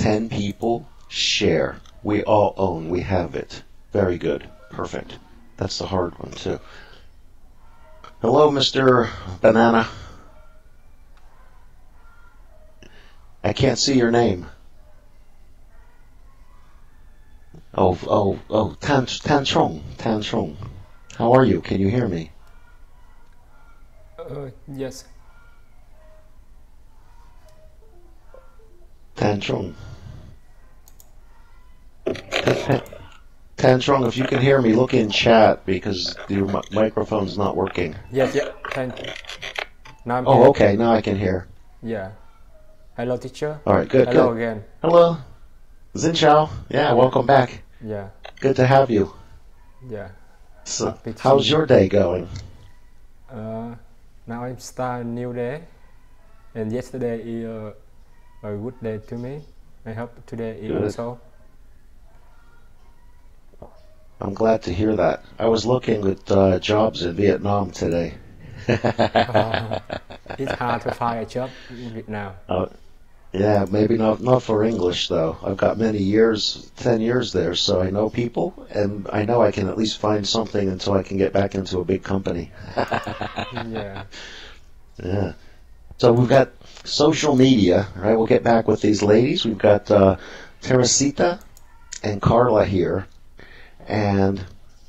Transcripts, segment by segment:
10 people share. We all own. We have it. Very good. Perfect. That's the hard one, too. Hello, Mr. Banana. I can't see your name. Tan Trong. How are you? Can you hear me? Yes. Tan Trong. Tan Trong, if you can hear me, look in chat because your microphone's not working. Yes, yeah. Thank you. Now I'm Oh, here. okay. Now I can hear. Yeah. Hello, teacher. All right, good. Hello good. again. Hello. Xin chào. Yeah, welcome back. Yeah. Good to have you. Yeah. So, Happy to how's see you. your day going? Now I'm start a new day, and yesterday is a good day to me. I hope today is Good. also. I'm glad to hear that. I was looking at jobs in Vietnam today. It's hard to find a job in Vietnam. Yeah, maybe not for English though. I've got many years, 10 years there, so I know people, and I know I can at least find something until I can get back into a big company. Yeah. Yeah. So we've got social media, right? We'll get back with these ladies. We've got Teresita and Carla here, and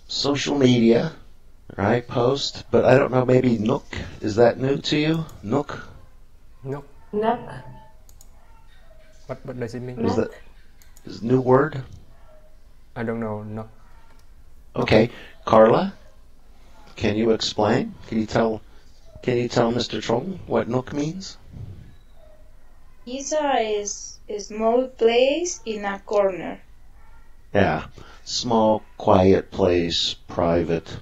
social media, right? Post, but I don't know. Maybe Nook. Is that new to you? Nook. No. Nook. What does it mean? Is that is new word? I don't know. No. Okay, Carla, can you explain? Can you tell Mr. Trong what Nook means? Isa is a small place in a corner. Yeah, small, quiet place, private.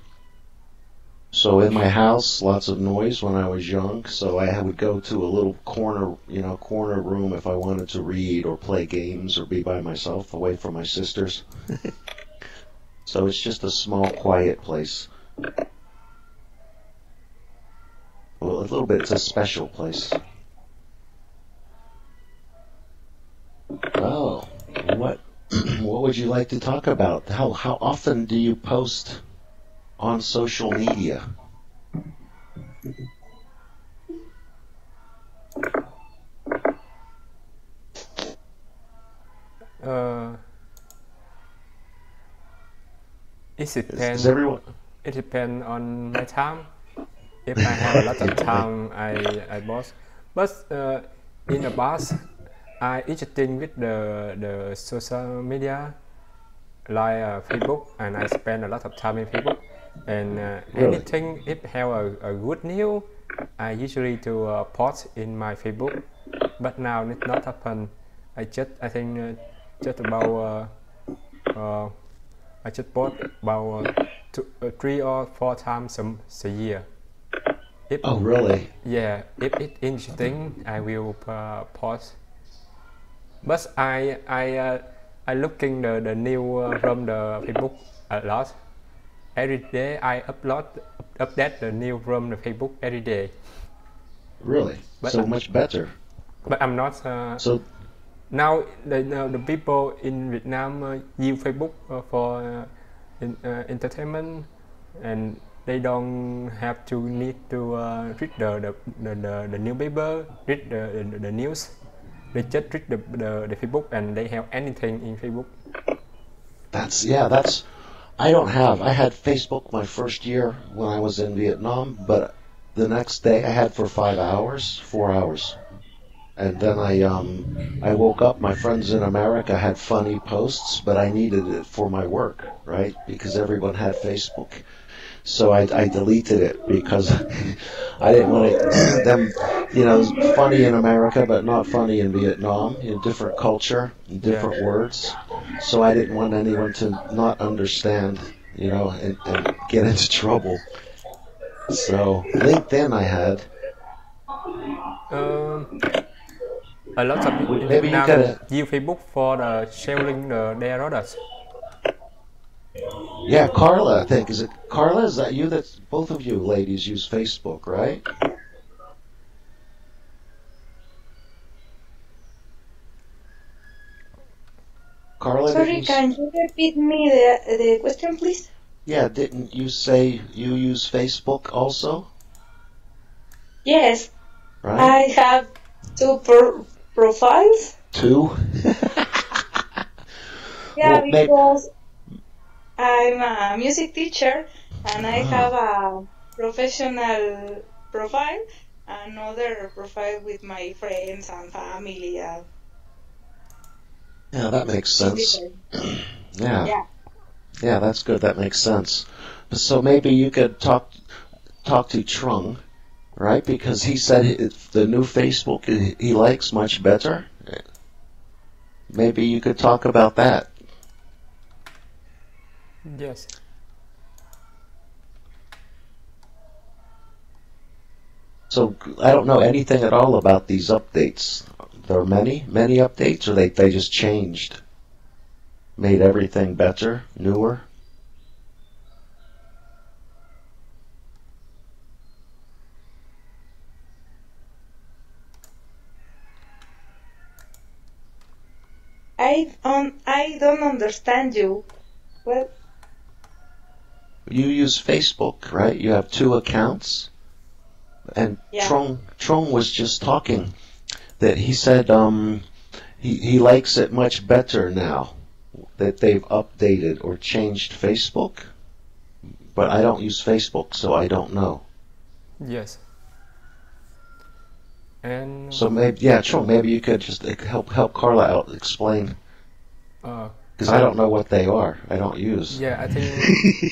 So in my house, lots of noise when I was young, so I would go to a little corner room if I wanted to read or play games or be by myself away from my sisters. So it's just a small, quiet place. Well, a little bit, it's a special place. Oh, what would you like to talk about? How often do you post on social media? It depends. Is everyone? It depends on my time. If I have a lot of time, I post. But in the past, I interested with the social media like Facebook, and I spend a lot of time in Facebook. And Really? anything if have a good news, I usually to post in my Facebook. But now it not happen. I think just about I just post about 3 or 4 times a year. Oh, really? Yeah, if it's interesting, I will post. But I looking the new from the Facebook a lot. Every day I update the new from the Facebook every day. Really? But So much better. But I'm not. So Now the people in Vietnam use Facebook for entertainment, and they don't have to need to read the newspaper, read the news. They just read the Facebook, and they have anything in Facebook. that's I had Facebook my first year when I was in Vietnam, but the next day I had for 4 hours. And then I woke up, my friends in America had funny posts, but I needed it for my work, right? Because everyone had Facebook. So I deleted it because I didn't want them, funny in America, but not funny in Vietnam, different culture, different words. So I didn't want anyone to not understand, and get into trouble. So LinkedIn I had. A lot of people in Maybe you Vietnam gotta- use Facebook for sharing their products. Yeah, Carla, I think. Is that you? That's both of you ladies use Facebook, right? Carla, Sorry, didn't can you repeat me the question, please? yeah, didn't you say you use Facebook also? Yes, Right? I have two profiles. Two? Yeah, Well, maybe. because I'm a music teacher and I have Ah, a professional profile, another profile with my friends and family. yeah, that makes It's sense. different. Yeah, Yeah. yeah, that's good. That makes sense. So maybe you could talk to Trung, right? Because he said the new Facebook he likes much better. Maybe you could talk about that. Yes. So I don't know anything at all about these updates. There are many updates, or they just changed, made everything better, newer. I don't understand you. Well, You use Facebook, right? You have two accounts, and yeah. Trung was just talking that he said he likes it much better now that they've updated or changed Facebook. But I don't use Facebook, so I don't know. Yes. And So maybe, yeah, Trung, maybe you could just help Carla out, explain, uh, because I don't know what they are. I don't use. yeah, I think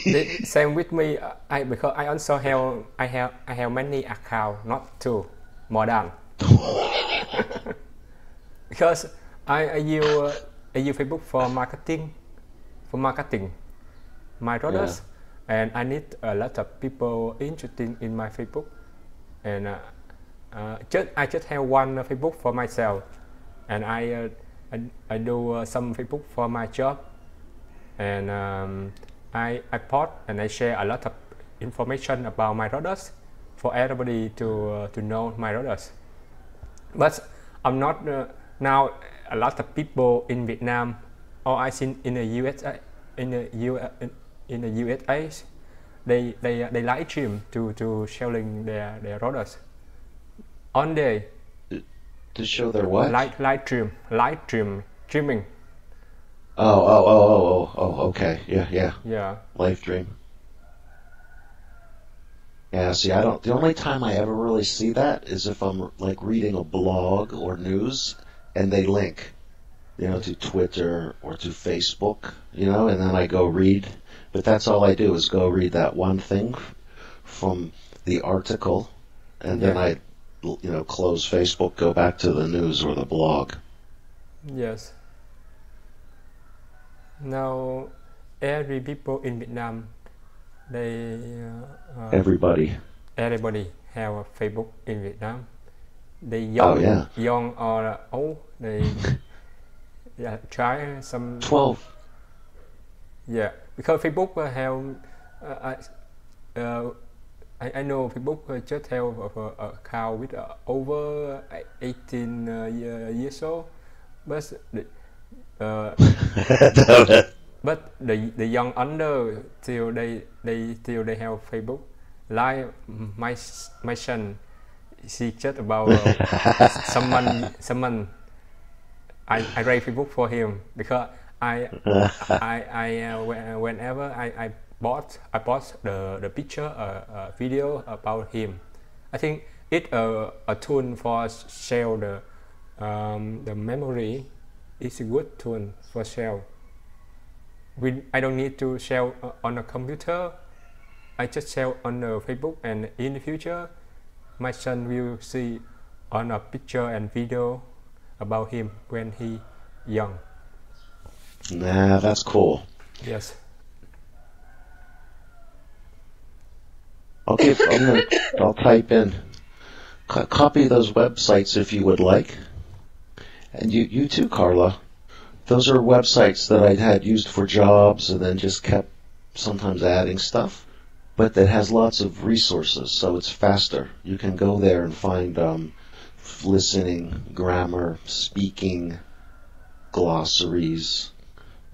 the same with me. I because I also I have many account, not two, more than because I use Facebook for marketing my Yeah. products, and I need a lot of people interested in my Facebook, and I just have one Facebook for myself, and I do some Facebook for my job, and I post and I share a lot of information about my products for everybody to know my products. But I'm not now a lot of people in Vietnam or I seen in the USA in the USA they live stream to selling their products on day To show their what? live streaming. Oh, okay. Yeah, yeah. Yeah. Live dream. Yeah, see, I don't. The only time I ever really see that is if I'm like reading a blog or news and they link, to Twitter or to Facebook, and then I go read. But that's all I do is go read that one thing from the article, and then Yeah. I, close Facebook, go back to the news or the blog. Yes. Now every people in Vietnam they Everybody. everybody have a Facebook in Vietnam. They Oh yeah. young or old, they yeah, try some 12. yeah because Facebook have uh, uh, I know Facebook just have a account with over 18 years old, but uh, but the young under till they have Facebook. Like my son, she just about someone I write Facebook for him because whenever I post the picture video about him. I think it's a tool for share the memory. It's a good tool for share. I don't need to share on a computer. I just share on the Facebook, and in the future my son will see on a picture and video about him when he young. Nah, that's cool. Yes. I'll type in, copy those websites if you would like. And you too, Carla. Those are websites that I had used for jobs and then just kept sometimes adding stuff, but that has lots of resources, so it's faster. You can go there and find listening, grammar, speaking, glossaries,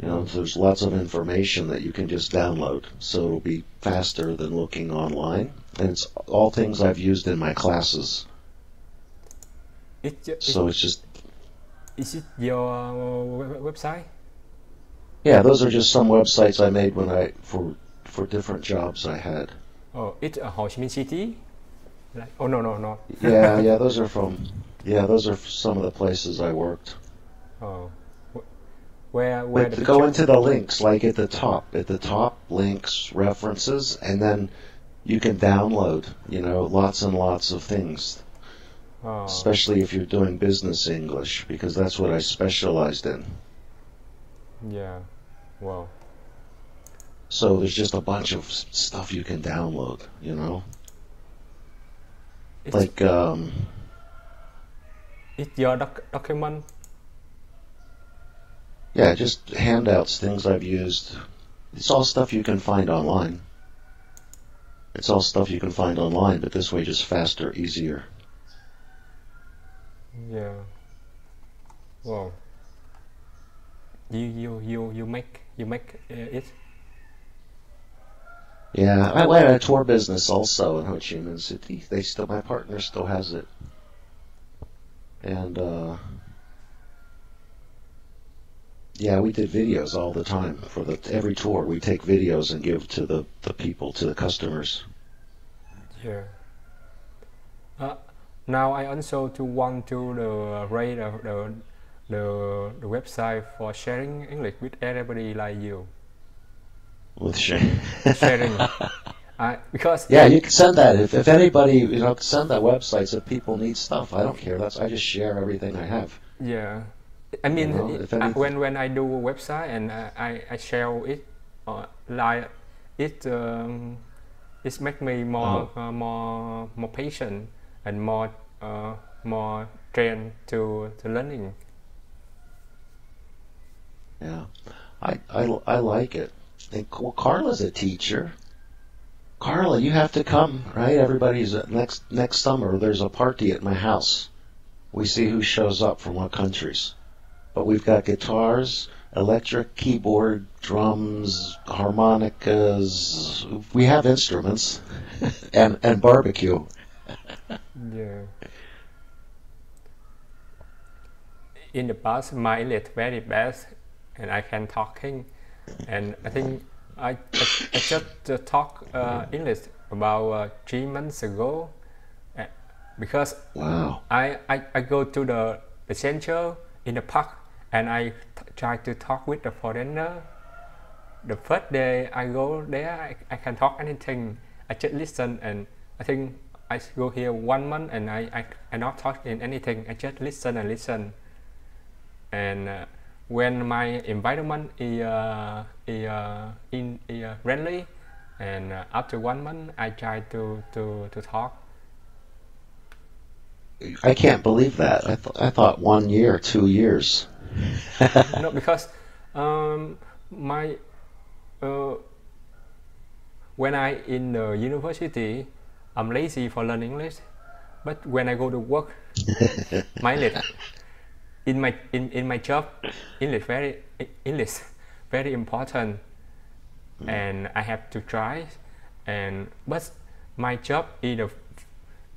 You know, there's lots of information that you can just download, so it'll be faster than looking online. And it's all things I've used in my classes. So it's just... Is it your website? Yeah, those are just some websites I made when for different jobs I had. Oh, it's Ho Chi Minh City? Like, oh no. yeah, those are some of the places I worked. Oh, where but to go into the links, like at the top, links, references, and then you can download, you know, lots and lots of things. Oh. Especially if you're doing business English, because that's what I specialized in. Yeah, wow. So there's just a bunch of stuff you can download, you know. Like it's your document. Yeah, just handouts, things I've used. It's all stuff you can find online. But this way just faster, easier. Yeah. Wow. You make it. Yeah, I had a tour business also in Ho Chi Minh City. My partner still has it. And yeah, we did videos all the time for every tour. We take videos and give to the people, to the customers. Yeah. Now I also want to rate the website for sharing English with everybody like you. With sharing. Because yeah, you can send that if anybody send that website so people need stuff. I don't care. I just share everything I have. Yeah, I mean, when I do a website and I share it, like it makes me more patient and more trained to learning. Yeah, I like it. And Carla's a teacher. Carla, you have to come, right? Everybody's next summer. There's a party at my house. We see who shows up from what countries. But we've got guitars, electric, keyboard, drums, harmonicas. We have instruments, and barbecue. Yeah. In the past, my English very bad, and I can talking, and I think I just talk English about 3 months ago, because wow. I go to the center in the park and I try to talk with the foreigner. The first day I go there, I can talk anything. I just listen, and I think I go here 1 month and I not talk in anything. I just listen and listen. And when my environment is friendly, and after 1 month I try to talk. I can't believe that. I thought 1 year, 2 years. No, because my when I in the university, I'm lazy for learning English, but when I go to work, my English in my job, English very important, and I have to try. But my job is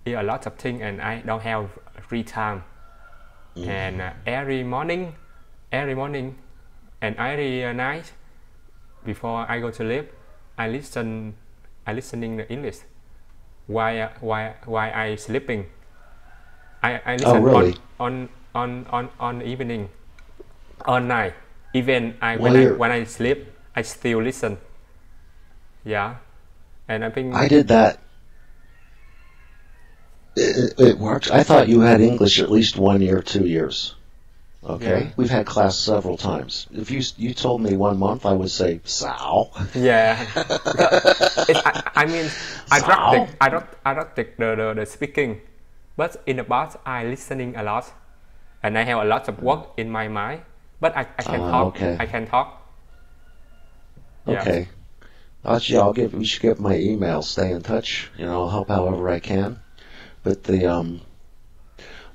a lot of things, and I don't have free time. And every morning and every night before I go to sleep, I listening the English while I sleeping. I listen. Oh, really? on the evening, all night. Even when I sleep, I still listen. Yeah, and I think I did that. It works. I thought you had English at least 1 year, 2 years. Okay, yeah. We've had class several times. If you told me 1 month, I would say "sao." Yeah, I mean, I don't take the speaking, but in the past I listening a lot, and I have a lot of work in my mind. But I can talk. Okay. I can talk. Yeah. Okay. We should get my email. Stay in touch. I'll help however I can. But the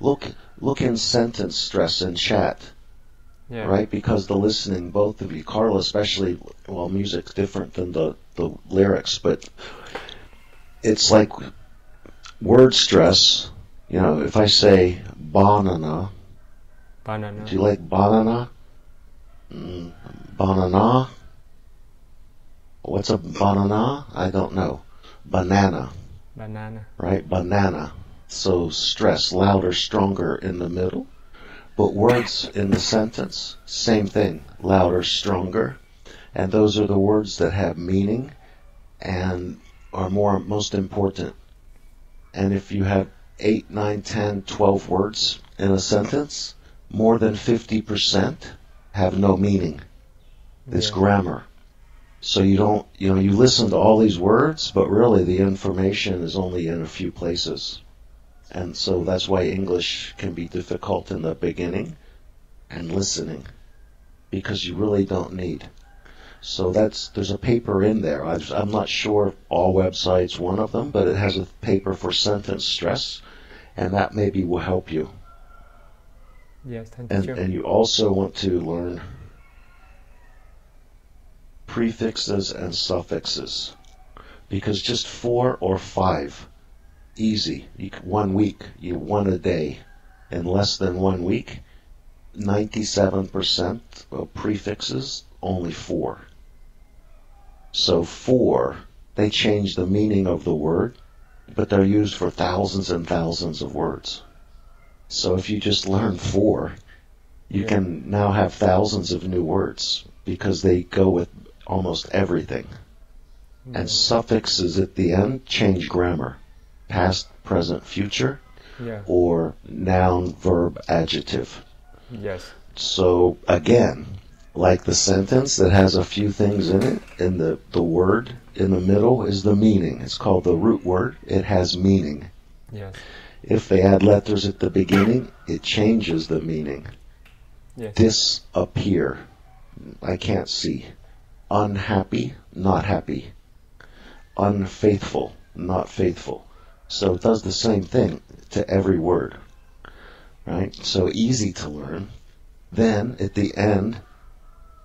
look in sentence stress in chat. Yeah. right? Because the listening, both of you, Carla especially, well, music's different than the lyrics, but it's like word stress. You know, if I say banana, Banana. do you like banana? Banana? What's a banana? I don't know. Banana, Banana. right? Banana. So stress, louder, stronger in the middle. But words in the sentence, same thing, louder, stronger. And those are the words that have meaning and are most important. And if you have 8, 9, 10, 12 words in a sentence, more than 50% have no meaning. It's grammar. So you don't, you listen to all these words, but really the information is only in a few places. And so that's why English can be difficult in the beginning and listening, because you really don't need. So there's a paper in there. I'm not sure if all websites one of them, but it has a paper for sentence stress, and that maybe will help you. Yes, thank you. And you also want to learn prefixes and suffixes, because just 4 or 5, easy. 1 week, 1 a day. In less than 1 week, 97% of prefixes, only 4. So 4, they change the meaning of the word, but they're used for thousands and thousands of words. So if you just learn 4, you can now have thousands of new words, because they go with almost everything. And suffixes at the end change grammar. Past, present, future, or noun, verb, adjective. Yes. So again, like the sentence that has a few things in it, and the word in the middle is the meaning. It's called the root word. It has meaning. Yes. If they add letters at the beginning, it changes the meaning. Yes. Disappear. I can't see. Unhappy, not happy. Unfaithful, not faithful. So it does the same thing to every word. Right? So easy to learn. Then at the end,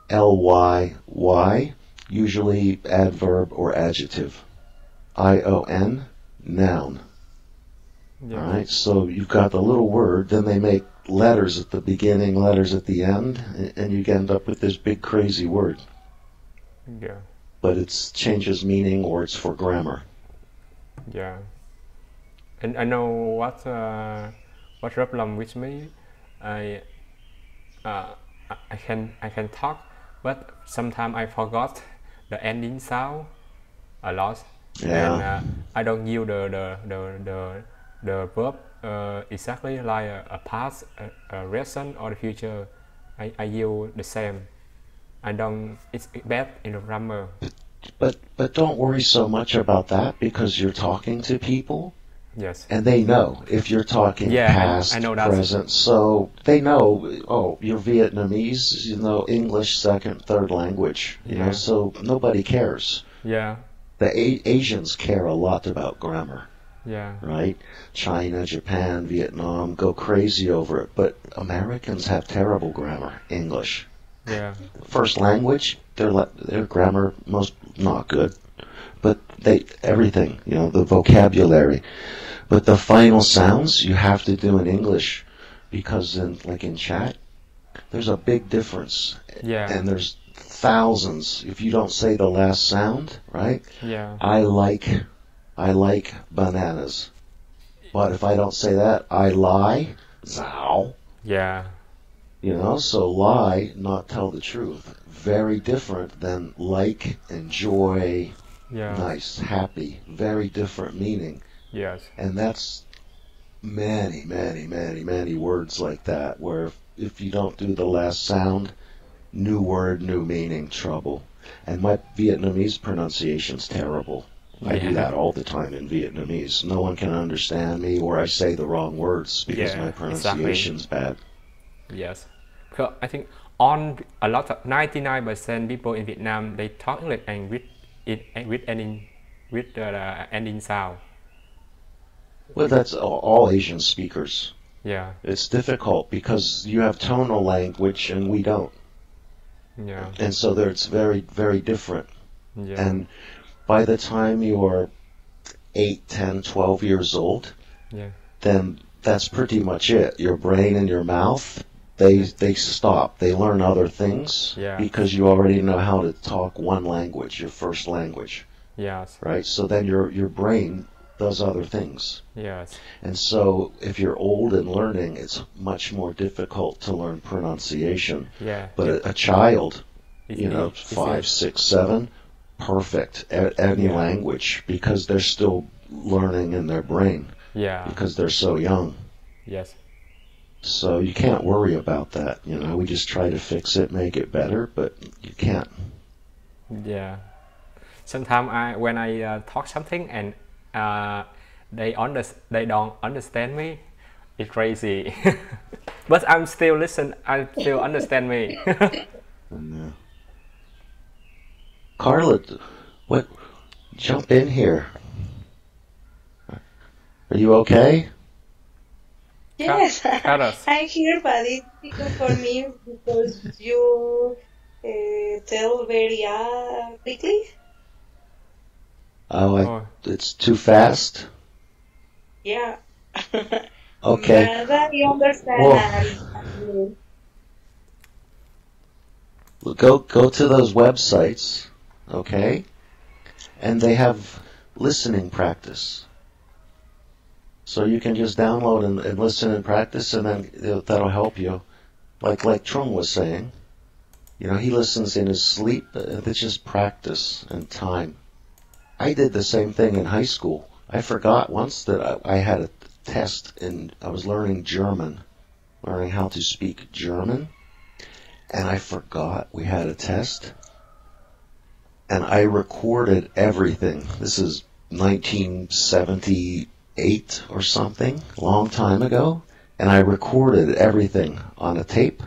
L-Y-Y, usually adverb or adjective. I-O-N, noun. Yes. All right, so you've got the little word, then they make letters at the beginning, letters at the end, and you end up with this big crazy word. Yeah. But it changes meaning, or it's for grammar. Yeah. And I know what problem with me. I can talk, but sometimes I forgot the ending sound a lot. Yeah. And I don't use the verb exactly like a past, a recent, or the future. I use the same. I don't. It's bad in the grammar. But don't worry so much about that, because you're talking to people. Yes. And they know if you're talking past, I know that. present. So they know, oh, you're Vietnamese, English second, third language. So nobody cares. Yeah. The Asians care a lot about grammar. Yeah. Right? China, Japan, Vietnam go crazy over it. But Americans have terrible grammar, English. Yeah. First language, their grammar most not good. But everything, the vocabulary. But the final sounds you have to do in English, because in chat, there's a big difference. Yeah. And there's thousands. If you don't say the last sound, right? Yeah. I like bananas. But if I don't say that, I lie, zow. Yeah. So lie, not tell the truth. Very different than like, enjoy, nice, happy. Very different meaning. Yes. And that's many, many, many, many words like that, where if you don't do the last sound, new word, new meaning, trouble. And my Vietnamese pronunciation's terrible. I do that all the time in Vietnamese. No one can understand me, or I say the wrong words because my pronunciation's bad. Yes. Because I think a lot of 99% people in Vietnam, they talk English and with the ending sound. Well, that's all Asian speakers. Yeah. It's difficult because you have tonal language and we don't. Yeah. And so there it's very, very different. Yeah. And by the time you're 8, 10, 12 years old, Yeah. then that's pretty much it. Your brain and your mouth, they stop. They learn other things Yeah. because you already know how to talk one language, your first language, Yes. right? So then your brain does other things. Yes. And so if you're old and learning, it's much more difficult to learn pronunciation. Yeah. But a child, It's you know, it's 5, 6, 7, perfect at any Yeah. language because they're still learning in their brain Yeah. because they're so young. Yes. So you can't worry about that. You know, we just try to fix it, make it better, but you can't. Yeah. Sometimes when I talk something and they don't understand me, it's crazy. But I'm still listen. I still understand me. And, Carla, what? Jump in here. Are you okay? Yes, Carlos. I'm here, but it's difficult for me because you tell very quickly. Oh. It's too fast. Yeah. Okay. But I understand Well, and go to those websites, okay? And they have listening practice. So you can just download and listen and practice, and then that'll help you. Like Trung was saying, you know, he listens in his sleep. It's just practice and time. I did the same thing in high school. I forgot once that I had a test and I was learning German, learning how to speak German, and I forgot we had a test. And I recorded everything. This is 1978 or something, a long time ago. And I recorded everything on a tape,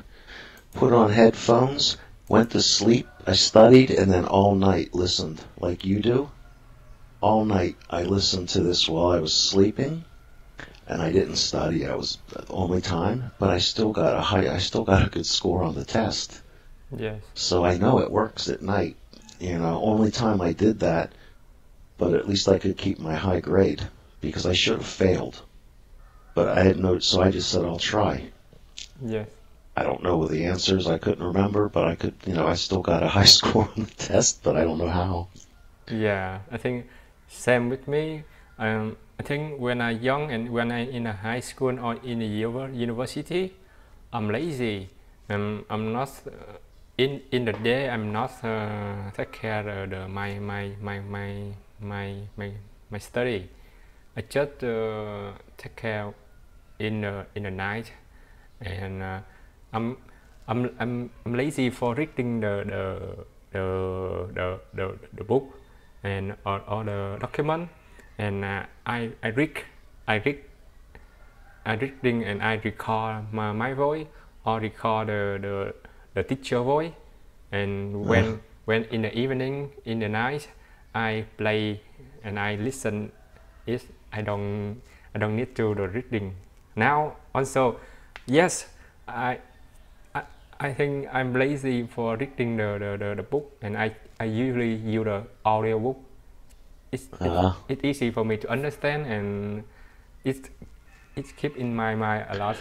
put on headphones, went to sleep. I studied, and then all night listened like you do. All night I listened to this while I was sleeping, and I didn't study. I was the only time, but I still got a good score on the test. Yes. So I know it works at night. You know, only time I did that, but at least I could keep my high grade because I should have failed. But I had no, so I just said I'll try. Yes. I don't know the answers. I couldn't remember, but I could. You know, I still got a high score on the test, but I don't know how. Yeah. I think same with me. I think when I'm young and when I'm in a high school or in a university, I'm lazy. I'm not in the day. I'm not take care of my study. I just take care in the night, and I'm lazy for reading the book and or the document, and I reading and I record my voice or record the teacher voice, and when in the evening in the night I play and I listen it. I don't need to the reading now also. Yes, I think I'm lazy for reading the book, and I usually use the audio book. It's easy for me to understand, and it keep in my mind a lot.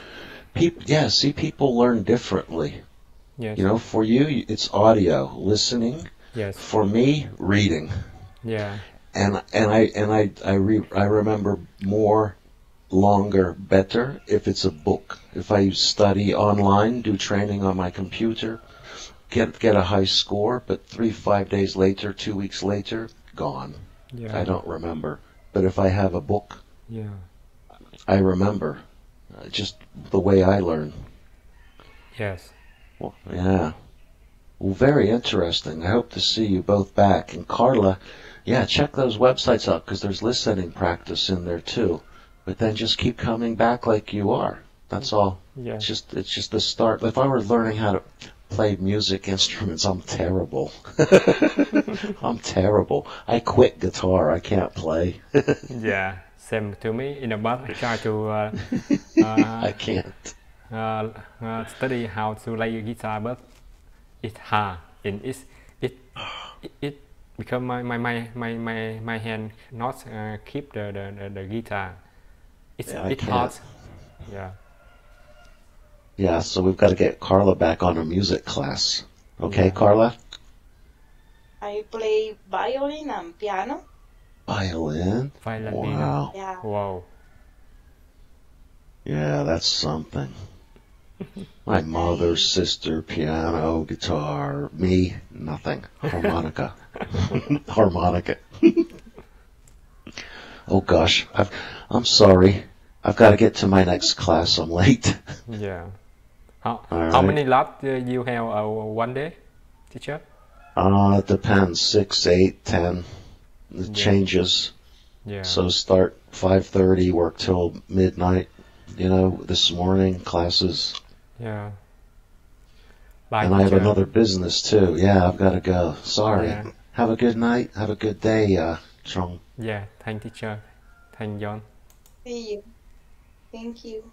See, people learn differently. Yes. You know, for you, it's audio, listening. Yes. For me, reading. Yeah. And I remember more, longer, better if it's a book. If I study online, do training on my computer, get a high score, but 5 days later, 2 weeks later, gone. Yeah. I don't remember. But if I have a book, Yeah. I remember. Just the way I learn. Yes. Well, yeah. Well, very interesting. I hope to see you both back. And Carla, yeah, check those websites out because there's listening practice in there too. But then just keep coming back like you are. That's all. Yeah. It's just the start. If I were learning how to play music instruments, I'm terrible. I'm terrible. I quit guitar. I can't play. Yeah. Same to me. In the past, I try to uh, I can't. study how to play guitar, but it's hard and it because my hand not keep the guitar. Yeah, I It's hard. can't. Yeah. Yeah, so we've got to get Carla back on her music class. Okay, Yeah. Carla? I play violin and piano. Violin? Violin. Wow. Yeah. Wow. Yeah, that's something. My mother, sister, piano, guitar, me, nothing. Harmonica. Harmonica. Oh gosh, I'm sorry. I've got to get to my next class. I'm late. Yeah. How All many right. laps you have one day, teacher? It depends. 6, 8, 10. It Yeah. changes. Yeah. So start 5:30, work till midnight. You know, this morning classes. Yeah. Bye, And I have teacher. another business too. Yeah, I've got to go. Sorry. Yeah. Have a good night. Have a good day, Chung. Yeah. Thank teacher. Thank John. See you. Thank you.